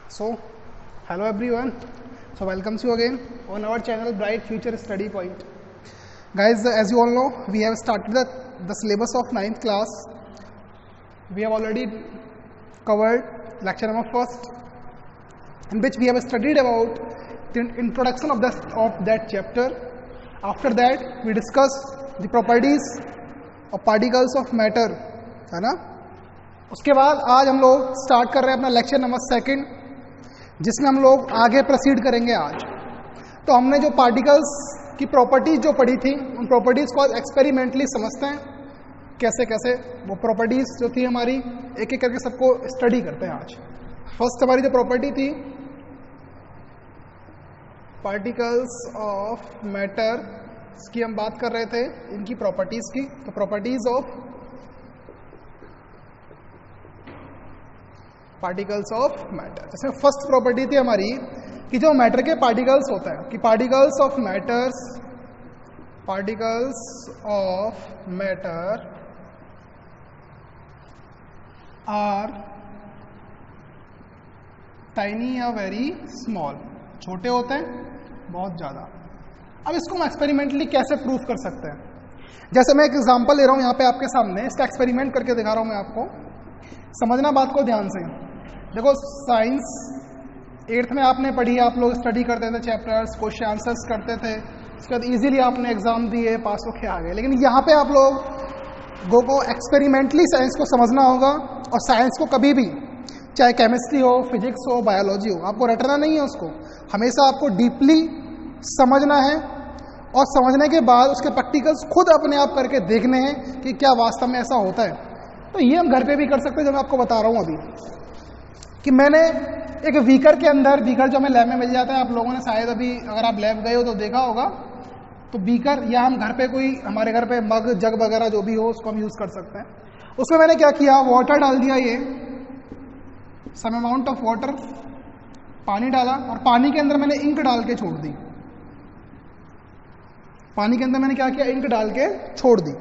So, hello everyone. So, welcomes you again on our channel Bright Future Study Point. Guys, as you all know, we have started the syllabus of 9th class. We have already covered lecture number 1st, in which we have studied about the introduction of that chapter. After that, we discussed the properties of particles of matter, है ना. उसके बाद आज हम लोग start कर रहे हैं अपना लेक्चर नंबर 2, जिसमें हम लोग आगे प्रोसीड करेंगे आज. तो हमने जो पार्टिकल्स की प्रॉपर्टीज जो पढ़ी थी, उन प्रॉपर्टीज को आज एक्सपेरिमेंटली समझते हैं कैसे कैसे वो प्रॉपर्टीज जो थी हमारी एक एक करके सबको स्टडी करते हैं आज. फर्स्ट हमारी जो प्रॉपर्टी थी पार्टिकल्स ऑफ मैटर, इसकी हम बात कर रहे थे, इनकी प्रॉपर्टीज की. तो properties of particles of matter, जैसे फर्स्ट प्रॉपर्टी थी हमारी कि जो मैटर के पार्टिकल्स होता है कि particles of matter are tiny या वेरी स्मॉल, छोटे होते हैं बहुत ज़्यादा. अब इसको हम एक्सपेरिमेंटली कैसे प्रूव कर सकते हैं? जैसे मैं एक एग्जांपल ले रहा हूँ यहाँ पे आपके सामने, इसका एक्सपेरिमेंट करके दिखा रहा हूँ मैं आपको. समझना बात को ध्यान से. देखो, साइंस 8th में आपने पढ़ी, आप लोग स्टडी करते थे चैप्टर्स, क्वेश्चन आंसर्स करते थे, उसके बाद इजीली आपने एग्जाम दिए, पास होके आ गए. लेकिन यहाँ पे आप लोगों को एक्सपेरिमेंटली साइंस को समझना होगा. और साइंस को कभी भी, चाहे केमिस्ट्री हो, फिजिक्स हो, बायोलॉजी हो, आपको रटना नहीं है उसको. हमेशा आपको डीपली समझना है और समझने के बाद उसके प्रैक्टिकल्स खुद अपने आप करके देखने हैं कि क्या वास्तव में ऐसा होता है. तो ये हम घर पे भी कर सकते हैं, जो मैं आपको बता रहा हूँ अभी. कि मैंने एक बीकर के अंदर, बीकर जो हमें लैब में मिल जाता है, आप लोगों ने शायद अभी अगर आप लैब गए हो तो देखा होगा. तो बीकर या हम घर पे कोई, हमारे घर पे मग जग वगैरह जो भी हो, उसको हम यूज़ कर सकते हैं. उसमें मैंने क्या किया, वाटर डाल दिया, ये सम अमाउंट ऑफ वाटर, पानी डाला, और पानी के अंदर मैंने इंक डाल के छोड़ दी. पानी के अंदर मैंने क्या किया, इंक डाल के छोड़ दी.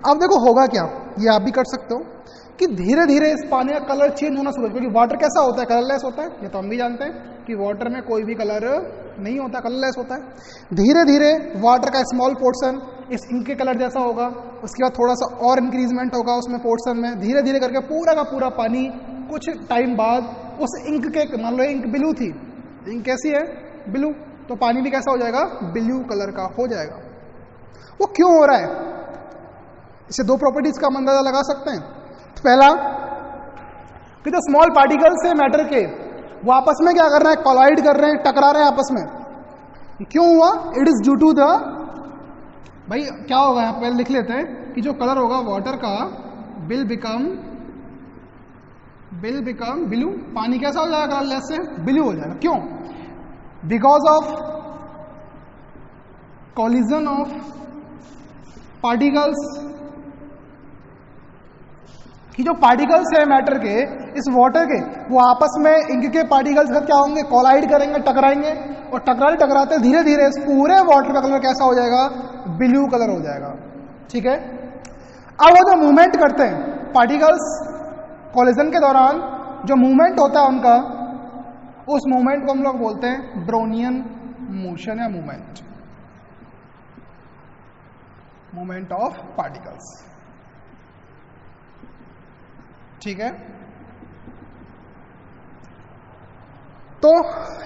अब देखो होगा क्या, ये आप भी कर सकते हो कि धीरे धीरे इस पानी का कलर चेंज होना शुरू हो. क्योंकि वाटर कैसा होता है, कलरलेस होता है. ये तो हम भी जानते हैं कि वाटर में कोई भी कलर नहीं होता, कलरलेस होता है. धीरे धीरे वाटर का स्मॉल पोर्शन इस इंक के कलर जैसा होगा, उसके बाद थोड़ा सा और इंक्रीजमेंट होगा उसमें पोर्शन में. धीरे धीरे करके पूरा का पूरा पानी कुछ टाइम बाद उस इंक के, मान लो इंक ब्लू थी, इंक कैसी है, ब्लू, तो पानी भी कैसा हो जाएगा, ब्लू कलर का हो जाएगा. वो क्यों हो रहा है? इसे दो प्रॉपर्टीज का हम अंदाजा लगा सकते हैं. पहला कि जो स्मॉल पार्टिकल्स है मैटर के, वो आपस में क्या कर रहे हैं, कोलाइड कर रहे हैं, टकरा रहे हैं आपस में. क्यों हुआ? It is due to the, भाई क्या होगा यहाँ पहले लिख लेते हैं कि जो कलर होगा वाटर का विल बिकम ब्लू. पानी कैसा हो जाएगा, कलरलेस से ब्लू हो जाएगा. क्यों? Because of collision of particles, कि जो पार्टिकल्स है मैटर के, इस वाटर के, वो आपस में इंक के पार्टिकल्स का क्या होंगे, कोलाइड करेंगे, टकराएंगे, और टकराते टकराते धीरे धीरे इस पूरे वाटर का कलर कैसा हो जाएगा, ब्लू कलर हो जाएगा. ठीक है. अब वो जो मूवमेंट करते हैं पार्टिकल्स कोलिजन के दौरान, जो मूवमेंट होता है उनका, उस मूवमेंट को हम लोग बोलते हैं ब्रोनियन मोशन या मूवमेंट ऑफ पार्टिकल्स. ठीक है. तो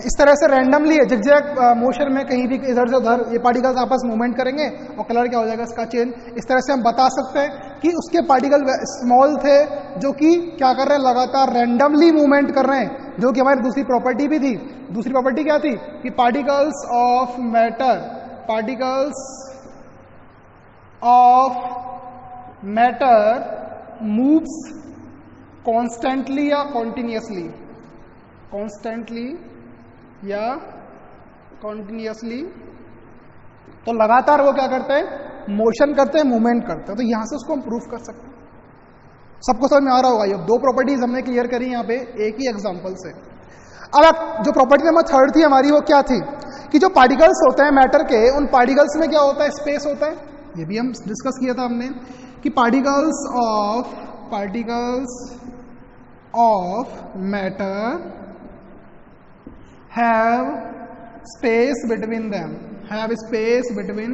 इस तरह से रैंडमली जिगजैग मोशन में कहीं भी इधर से उधर ये पार्टिकल्स आपस मूवमेंट करेंगे और कलर क्या हो जाएगा इसका, चेंज. इस तरह से हम बता सकते हैं कि उसके पार्टिकल स्मॉल थे, जो कि क्या कर रहे हैं, लगातार रैंडमली मूवमेंट कर रहे हैं, जो कि हमारी दूसरी प्रॉपर्टी भी थी. दूसरी प्रॉपर्टी क्या थी कि particles of matter moves constantly या कॉन्टिन्यूसली. तो लगातार वो क्या करते हैं, मोशन करते हैं, मूवमेंट करते हैं. तो यहां से उसको हम प्रूफ कर सकते हैं. सबको समझ में आ रहा होगा. ये दो प्रॉपर्टीज हमने क्लियर करी यहाँ पे एक ही एग्जांपल से. अब जो प्रॉपर्टी नंबर 3 थी हमारी, वो क्या थी कि जो पार्टिकल्स होते हैं मैटर के, उन पार्टिकल्स में क्या होता है, स्पेस होता है. ये भी हम डिस्कस किया था हमने कि particles of matter have space between them, have space between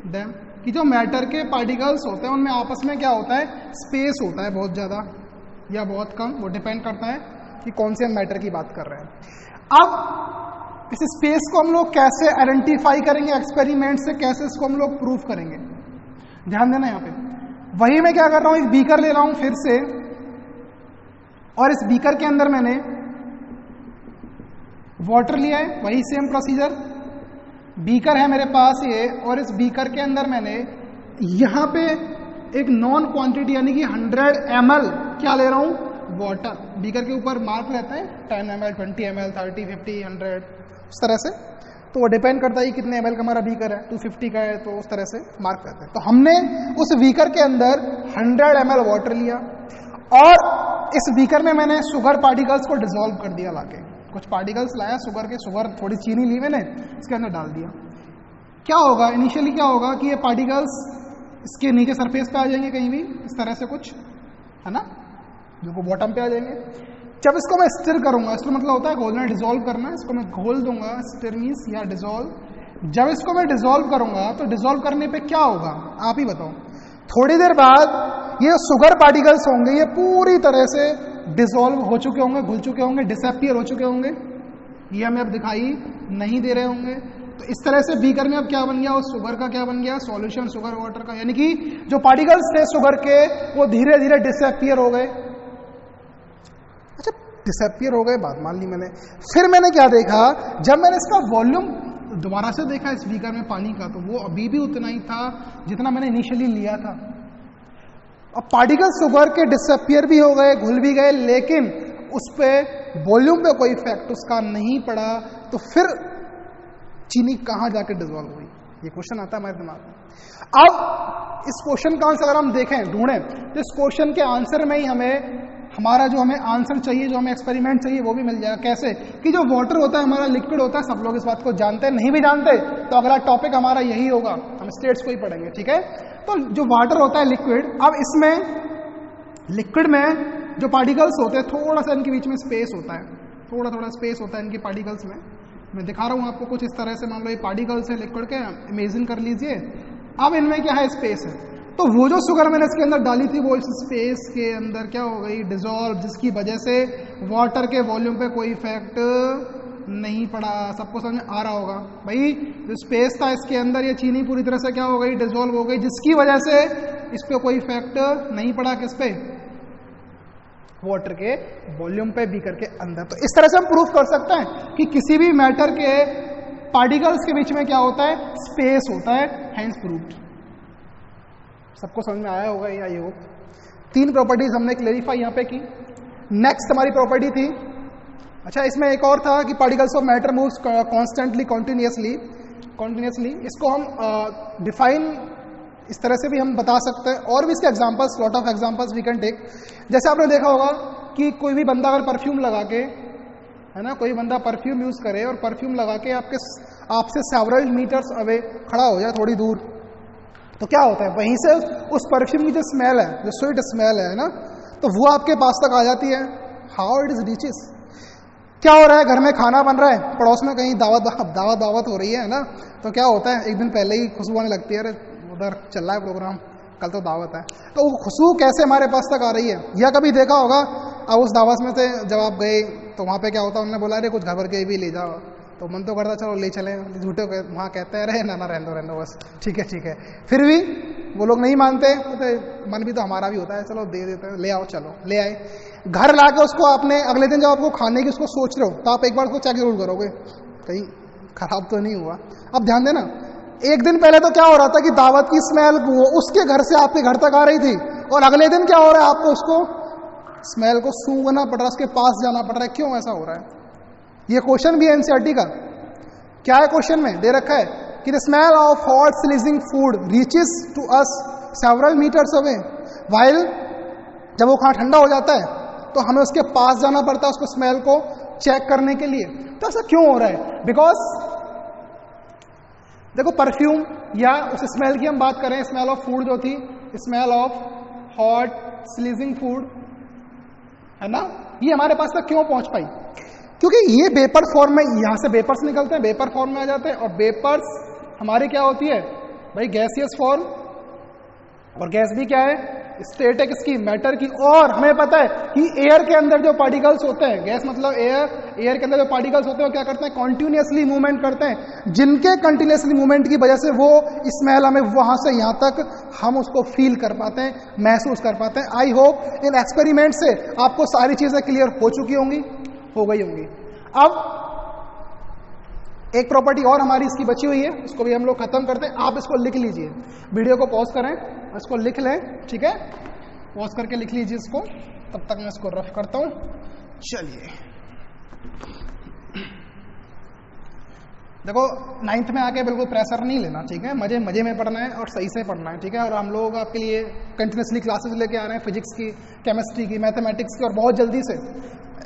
them, कि जो मैटर के पार्टिकल्स होते हैं उनमें आपस में क्या होता है, स्पेस होता है बहुत ज़्यादा या बहुत कम, वो डिपेंड करता है कि कौन से मैटर की बात कर रहे हैं। अब इस स्पेस को हम लोग कैसे आइडेंटिफाई करेंगे एक्सपेरिमेंट से, कैसे इसको हम लोग प्रूफ करेंगे, ध्यान देना यहाँ पे। वही मैं क्या कर रहा हूँ, एक बीकर ले रहा हूँ फिर से, और इस बीकर के अंदर मैंने वाटर लिया है, वही सेम प्रोसीजर, बीकर है मेरे पास ये, और इस बीकर के अंदर मैंने यहाँ पे एक नॉन क्वांटिटी यानी कि 100 ml क्या ले रहा हूँ, वाटर। बीकर के ऊपर मार्क रहता है 10 ml, 20 ml, 30, 50, 100, उस तरह से, तो वो डिपेंड करता है कि कितने ml का हमारा बीकर है, 250 का है तो उस तरह से मार्क करते हैं। तो हमने उस बीकर के अंदर 100 ml वाटर लिया, और इस बीकर में मैंने शुगर पार्टिकल्स को डिसॉल्व कर दिया लाके, कुछ पार्टिकल्स लाया शुगर के, शुगर थोड़ी चीनी ली मैंने, इसके अंदर डाल दिया। क्या होगा इनिशियली, क्या होगा कि ये पार्टिकल्स इसके नीचे सरफेस पे आ जाएंगे कहीं भी इस तरह से कुछ, है ना, जो बॉटम पे आ जाएंगे। जब इसको मैं स्टिर करूंगा, स्टिर मतलब होता है घोलना, डिसॉल्व करना, इसको मैं घोल दूंगा, स्टिर मीन्स या डिसॉल्व। जब इसको मैं डिसॉल्व करूंगा तो डिसॉल्व करने पे क्या होगा आप ही बताओ। थोड़ी देर बाद ये शुगर पार्टिकल्स होंगे, ये पूरी तरह से डिसॉल्व हो चुके होंगे, घुल चुके होंगे, डिसअपियर हो चुके होंगे, ये हमें अब दिखाई नहीं दे रहे होंगे। तो इस तरह से बीकर में अब क्या बन गया, उस शुगर का क्या बन गया, सॉल्यूशन शुगर वाटर का, यानी कि जो पार्टिकल्स थे शुगर के वो धीरे धीरे डिसअपियर हो गए। अच्छा, डिसअपियर हो गए, बात मान ली मैंने। फिर मैंने क्या देखा, जब मैंने इसका वॉल्यूम दोबारा से देखा इस बीकर में पानी का, तो वो अभी भी उतना ही था जितना मैंने इनिशियली लिया था। अब पार्टिकल शुगर के डिसअपियर भी हो गए, घुल भी गए, लेकिन उस पर वॉल्यूम पे कोई इफेक्ट उसका नहीं पड़ा। तो फिर चीनी कहाँ जाके डिसॉल्व हुई, ये क्वेश्चन आता है हमारे दिमाग में। अब इस क्वेश्चन का आंसर अगर हम देखें, ढूंढें, तो इस क्वेश्चन के आंसर में ही हमें हमारा जो हमें आंसर चाहिए, जो हमें एक्सपेरिमेंट चाहिए, वो भी मिल जाएगा। कैसे कि जो वाटर होता है हमारा लिक्विड होता है, सब लोग इस बात को जानते हैं, नहीं भी जानते तो अगला टॉपिक हमारा यही होगा, हम स्टेट्स को ही पढ़ेंगे, ठीक है। तो जो वाटर होता है लिक्विड, अब इसमें लिक्विड में जो पार्टिकल्स होते हैं थोड़ा सा इनके बीच में स्पेस होता है, थोड़ा थोड़ा स्पेस होता है इनके पार्टिकल्स में। मैं दिखा रहा हूँ आपको कुछ इस तरह से, मान लो ये पार्टिकल्स है लिक्विड के, इमेजिन कर लीजिए। अब इनमें क्या है, स्पेस है, तो वो जो शुगर मैंने इसके अंदर डाली थी वो इस स्पेस के अंदर क्या हो गई, डिसॉल्व, जिसकी वजह से वाटर के वॉल्यूम पे कोई इफेक्ट नहीं पड़ा। सबको समझ में आ रहा होगा भाई, जो स्पेस था इसके अंदर, ये चीनी पूरी तरह से क्या हो गई, डिसॉल्व हो गई, जिसकी वजह से इस पे कोई इफेक्ट नहीं पड़ा, किस पे, वाटर के वॉल्यूम पे, बीकर के अंदर। तो इस तरह से हम प्रूफ कर सकते हैं कि किसी भी मैटर के पार्टिकल्स के बीच में क्या होता है, स्पेस होता है, हेंस प्रूव्ड। सबको समझ में आया होगा या ये हो। 3 प्रॉपर्टीज हमने क्लेरिफाई यहाँ पे की। नेक्स्ट हमारी प्रॉपर्टी थी, अच्छा इसमें एक और था कि particles of matter moves constantly continuously. इसको हम डिफाइन इस तरह से भी हम बता सकते हैं, और भी इसके examples, lot of examples we can take. जैसे आपने देखा होगा कि कोई भी बंदा अगर परफ्यूम लगा के, है ना, कोई बंदा परफ्यूम यूज करे और परफ्यूम लगा के आपसे सेवरल मीटर्स अवे खड़ा हो जाए, थोड़ी दूर, तो क्या होता है, वहीं से उस परफ्यूम की जो स्मेल है, जो स्वीट स्मेल है ना, तो वो आपके पास तक आ जाती है। How it is reaches. क्या हो रहा है, घर में खाना बन रहा है, पड़ोस में कहीं दावत हो रही है ना, तो क्या होता है, एक दिन पहले ही खुशबू आने लगती है, अरे उधर चल रहा है प्रोग्राम, कल तो दावत है। तो वो खुशबू कैसे हमारे पास तक आ रही है, या कभी देखा होगा अब उस दावत में से जब आप गए तो वहाँ पे क्या होता है, उन्होंने बोला अरे कुछ घर भर के भी ले जाओ, तो मन तो करता चलो ले चले, झूठे वहाँ कहते हैं अरे ना रहने दो बस, ठीक है। फिर भी वो लोग नहीं मानते, तो मन भी तो हमारा भी होता है, चलो दे देते हैं, ले आओ, चलो ले आए। घर ला के उसको आपने अगले दिन जब आपको खाने की उसको सोच रहे हो, तो आप एक बार उसको चेक जरूर करोगे कहीं खराब तो नहीं हुआ। अब ध्यान देना, एक दिन पहले तो क्या हो रहा था कि दावत की स्मेल वो उसके घर से आपके घर तक आ रही थी, और अगले दिन क्या हो रहा है, आपको उसको स्मेल को सूंघना पड़ रहा है, उसके पास जाना पड़ रहा है। क्यों ऐसा हो रहा है? ये क्वेश्चन भी है एनसीईआरटी का। क्या है क्वेश्चन में दे रखा है कि the smell of hot sizzling food reaches to us several metres away, while जब वो खाना ठंडा हो जाता है तो हमें उसके पास जाना पड़ता है उसको स्मेल को चेक करने के लिए। तो ऐसा क्यों हो रहा है? बिकॉज देखो, परफ्यूम या उस स्मेल की हम बात करें, स्मेल ऑफ फूड जो थी, smell of hot sizzling food, है ना, ये हमारे पास तक क्यों पहुंच पाई? क्योंकि ये वेपर फॉर्म में, यहां से वेपर्स निकलते हैं, वेपर फॉर्म में आ जाते हैं, और वेपर्स हमारी क्या होती है भाई, गैसियस फॉर्म, और गैस भी क्या है, स्टेट है किसकी, मैटर की। और हमें पता है कि एयर के अंदर जो पार्टिकल्स होते हैं, गैस मतलब एयर, एयर के अंदर जो पार्टिकल्स होते हैं वो क्या करते हैं, कॉन्टिन्यूसली मूवमेंट करते हैं, जिनके कंटिन्यूसली मूवमेंट की वजह से वो स्मेल हमें वहां से यहां तक हम उसको फील कर पाते हैं, महसूस कर पाते हैं। आई होप इन एक्सपेरिमेंट से आपको सारी चीजें क्लियर हो चुकी होंगी, हो गई होंगी। अब एक प्रॉपर्टी और हमारी इसकी बची हुई है, इसको भी हम लोग खत्म करते हैं। आप इसको लिख लीजिए, वीडियो को पॉज करें, इसको लिख लें, ठीक है, पॉज करके लिख लीजिए इसको, तब तक मैं इसको रफ करता हूं। चलिए देखो, 9th में आके बिल्कुल प्रेशर नहीं लेना, ठीक है, मजे मजे में पढ़ना है और सही से पढ़ना है, ठीक है। और हम लोग आपके लिए कंटिन्यूसली क्लासेस लेके आ रहे हैं, फिजिक्स की, केमिस्ट्री की, मैथमेटिक्स की, और बहुत जल्दी से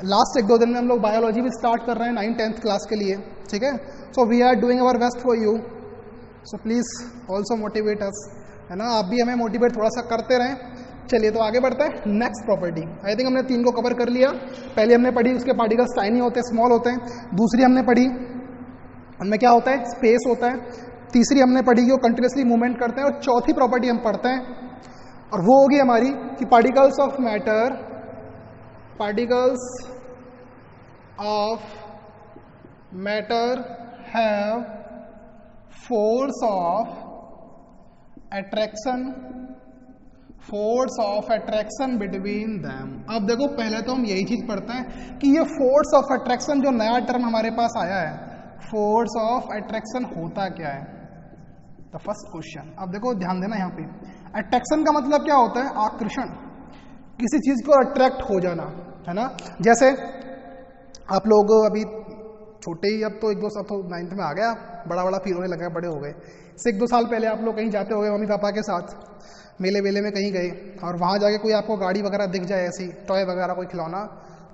लास्ट 1-2 दिन में हम लोग बायोलॉजी भी स्टार्ट कर रहे हैं 9th-10th क्लास के लिए, ठीक है। So we are doing our best for you, so please also motivate us, है ना, आप भी हमें मोटिवेट थोड़ा सा करते रहें। चलिए तो आगे बढ़ते हैं। नेक्स्ट प्रॉपर्टी, आई थिंक हमने 3 को कवर कर लिया। पहले हमने पढ़ी उसके पार्टिकल्स टाइनी होते हैं, स्मॉल होते हैं। दूसरी हमने पढ़ी उनमें क्या होता है, स्पेस होता है। तीसरी हमने पढ़ी कि वो कंटिन्यूसली मूवमेंट करते हैं। और चौथी प्रॉपर्टी हम पढ़ते हैं और वो होगी हमारी कि particles of matter, particles of matter have force of attraction, force of attraction between them. अब देखो, पहले तो हम यही चीज पढ़ते हैं कि ये फोर्स ऑफ अट्रैक्शन जो नया टर्म हमारे पास आया है, फोर्स ऑफ अट्रैक्शन होता क्या है, द फर्स्ट क्वेश्चन। अब देखो ध्यान देना, यहाँ पे अट्रैक्शन का मतलब क्या होता है, आकर्षण, किसी चीज को अट्रैक्ट हो जाना, है ना। जैसे आप लोग अभी छोटे ही, अब तो 1-2 साल तो 9th में आ गया, बड़ा बड़ा फील होने लगा, बड़े हो गए। इससे 1-2 साल पहले आप लोग कहीं जाते हो गए मम्मी पापा के साथ, मेले वेले में कहीं गए, और वहाँ जाके कोई आपको गाड़ी वगैरह दिख जाए, ऐसी टॉय वगैरह कोई खिलौना,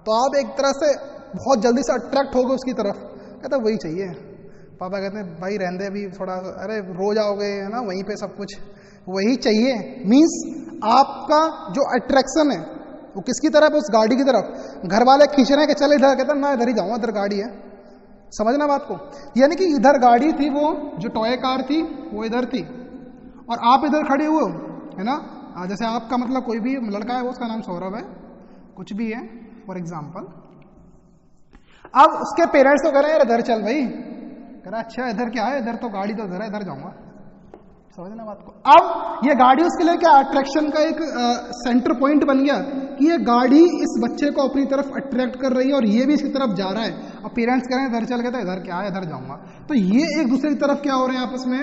तो आप एक तरह से बहुत जल्दी से अट्रैक्ट हो गए उसकी तरफ, कहते वही चाहिए। पापा कहते हैं भाई रहने दे अभी थोड़ा, अरे रो जाओगे, है ना, वहीं पे सब कुछ वही चाहिए। मीन्स आपका जो अट्रैक्शन है वो किसकी तरफ, उस गाड़ी की तरफ। घर वाले खींच रहे हैं कि चल इधर, कहते हैं ना इधर ही जाऊँगा, इधर गाड़ी है। समझना बात को, यानी कि इधर गाड़ी थी, वो जो टॉय कार थी वो इधर थी, और आप इधर खड़े हुए हो, है ना। जैसे आपका मतलब कोई भी लड़का है, वो उसका नाम सौरभ है, कुछ भी है फॉर एग्जाम्पल। अब उसके पेरेंट्स तो कह रहे हैं इधर चल भाई, कह रहा अच्छा इधर क्या है, इधर तो गाड़ी तो इधर है, इधर जाऊंगा। समझना बात को। अब ये गाड़ी उसके लिए क्या, अट्रैक्शन का एक सेंटर पॉइंट बन गया कि ये गाड़ी इस बच्चे को अपनी तरफ अट्रैक्ट कर रही है, और ये भी इसकी तरफ जा रहा है। और पेरेंट्स कह रहे हैं इधर चल, कहते हैं इधर क्या है, इधर जाऊंगा। तो ये एक दूसरे की तरफ क्या हो रहे हैं, आपस में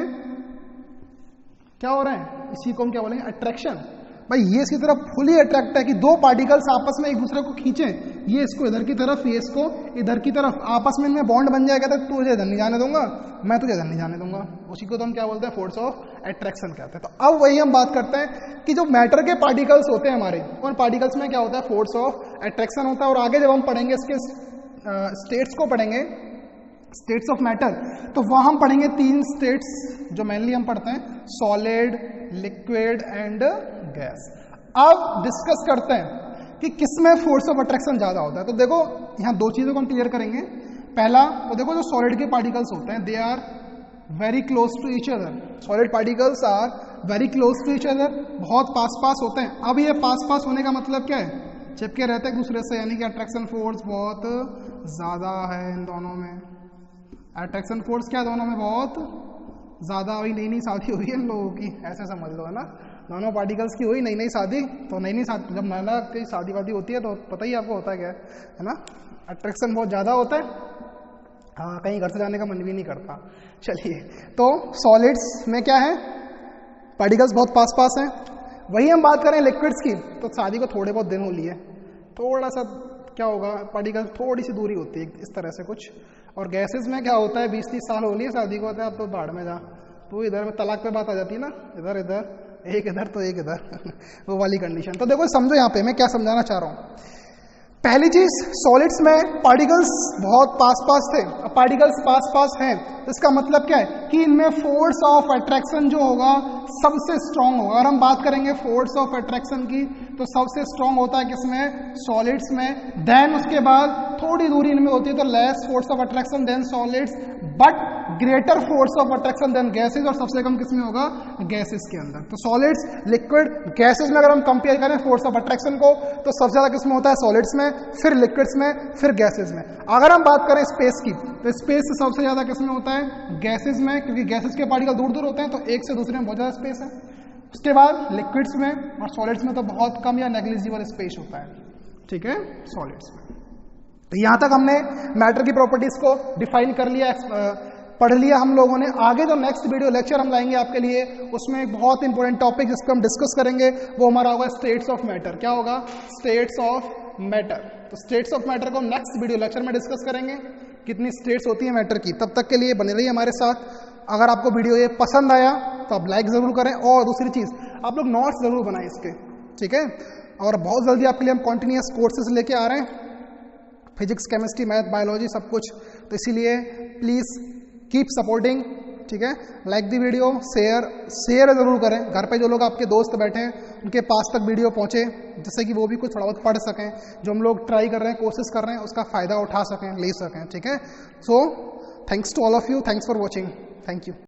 क्या हो रहे हैं, इसी को हम क्या बोलेंगे, अट्रैक्शन। भाई ये इसकी तरफ फुली अट्रैक्ट है कि दो पार्टिकल्स आपस में एक दूसरे को खींचे, ये इसको इधर की तरफ, ये इसको इधर की तरफ, आपस में इनमें बॉन्ड बन जाएगा। तो तू तुझे इधर नहीं जाने दूंगा, मैं तुझे इधर नहीं जाने दूंगा। उसी को तो हम क्या बोलते हैं, फोर्स ऑफ अट्रैक्शन कहते हैं। तो अब वही हम बात करते हैं कि जो मैटर के पार्टिकल्स होते हैं हमारे, उन पार्टिकल्स में क्या होता है, फोर्स ऑफ अट्रैक्शन होता है। और आगे जब हम पढ़ेंगे इसके स्टेट्स को पढ़ेंगे, स्टेट्स ऑफ मैटर, तो वहां हम पढ़ेंगे 3 स्टेट्स जो मेनली हम पढ़ते हैं, सॉलिड, लिक्विड एंड गैस। अब डिस्कस करते हैं कि किसमें फोर्स ऑफ अट्रैक्शन ज्यादा होता है। तो देखो यहां 2 चीजों को हम क्लियर करेंगे। पहला तो देखो, जो सॉलिड के पार्टिकल्स होते हैं, they are very close to each other. Solid particles are very close to each other, बहुत पास पास होते हैं। अब ये पास पास होने का मतलब क्या है, चिपके रहते हैं एक दूसरे से, यानी कि अट्रैक्शन फोर्स बहुत ज्यादा है इन दोनों में। अट्रैक्शन फोर्स क्या दोनों में बहुत ज्यादा। अभी नई नई शादी हुई है इन लोगों की, ऐसे समझ लो, है ना। दोनों पार्टिकल्स की हुई नई नई शादी, तो नई नई शादी, जब नया की शादी वादी होती है तो पता ही आपको होता है क्या है ना, अट्रैक्शन बहुत ज़्यादा होता है। हाँ, कहीं घर से जाने का मन भी नहीं करता। चलिए, तो सॉलिड्स में क्या है, पार्टिकल्स बहुत पास पास हैं। वही हम बात करें लिक्विड्स की, तो शादी को थोड़े बहुत दिन हो लिए, थोड़ा सा क्या होगा, पार्टिकल्स थोड़ी सी दूरी होती है इस तरह से कुछ। और गैसेस में क्या होता है, 20-30 साल हो लिए शादी को, होता है अब तो बाढ़ में जा, तो इधर में तलाक पे बात आ जाती है ना, इधर इधर, एक इधर तो एक इधर वो वाली कंडीशन। तो देखो समझो यहाँ पे मैं क्या समझाना चाह रहा हूँ। पहली चीज, सॉलिड्स में पार्टिकल्स बहुत पास थे, पार्टिकल्स पास हैं, तो इसका मतलब क्या है कि इनमें फोर्स ऑफ अट्रैक्शन जो होगा सबसे स्ट्रांग होगा। अगर हम बात करेंगे फोर्स ऑफ अट्रैक्शन की, तो सबसे स्ट्रांग होता है किसमें, सॉलिड्स में। देन उसके बाद थोड़ी दूरी इनमें होती है तो less force of attraction than solids, but greater force of attraction than gases, और सबसे कम किसमें होगा, गैसेज के अंदर। तो सॉलिड्स, लिक्विड, गैसेज में अगर हम कंपेयर करें फोर्स ऑफ अट्रैक्शन को, तो सबसे ज्यादा किसमें होता है, सॉलिड्स में, फिर लिक्विड्स में, फिर गैसेज में। अगर हम बात करें स्पेस की, तो स्पेस से सबसे ज्यादा किसमें होता है, गैसेज में, क्योंकि गैसेज के पार्टिकल दूर दूर होते हैं, तो एक से दूसरे में बहुत ज्यादा स्पेस है। उसके बाद लिक्विड्स में और सॉलिड्स में तो बहुत कम या नेग्लिजिबल स्पेस होता है, ठीक है, सॉलिड्स में। तो यहां तक हमने मैटर की प्रॉपर्टीज को डिफाइन कर लिया, पढ़ लिया हम लोगों ने। आगे जो नेक्स्ट वीडियो लेक्चर हम लाएंगे आपके लिए, उसमें एक बहुत इंपॉर्टेंट टॉपिक जिसको हम डिस्कस करेंगे, वो हमारा होगा स्टेट्स ऑफ मैटर। क्या होगा, स्टेट्स ऑफ मैटर। तो स्टेट्स ऑफ मैटर को हम नेक्स्ट वीडियो लेक्चर में डिस्कस करेंगे, कितनी स्टेट्स होती है मैटर की। तब तक के लिए बने रहिए हमारे साथ। अगर आपको वीडियो ये पसंद आया तो आप लाइक जरूर करें, और दूसरी चीज, आप लोग नोट्स जरूर बनाएं इसके, ठीक है। और बहुत जल्दी आपके लिए हम कॉन्टिन्यूस कोर्सेज लेके आ रहे हैं, फिजिक्स, केमिस्ट्री, मैथ, बायोलॉजी, सब कुछ। तो इसीलिए प्लीज कीप सपोर्टिंग, ठीक है। लाइक दी वीडियो, शेयर जरूर करें। घर पे जो लोग आपके दोस्त बैठे हैं उनके पास तक वीडियो पहुंचे, जिससे कि वो भी कुछ थोड़ा बहुत पढ़ सकें, जो हम लोग ट्राई कर रहे हैं, कोशिश कर रहे हैं, उसका फायदा उठा सकें, ले सकें, ठीक है। So thanks to all of you, thanks for watching, thank you.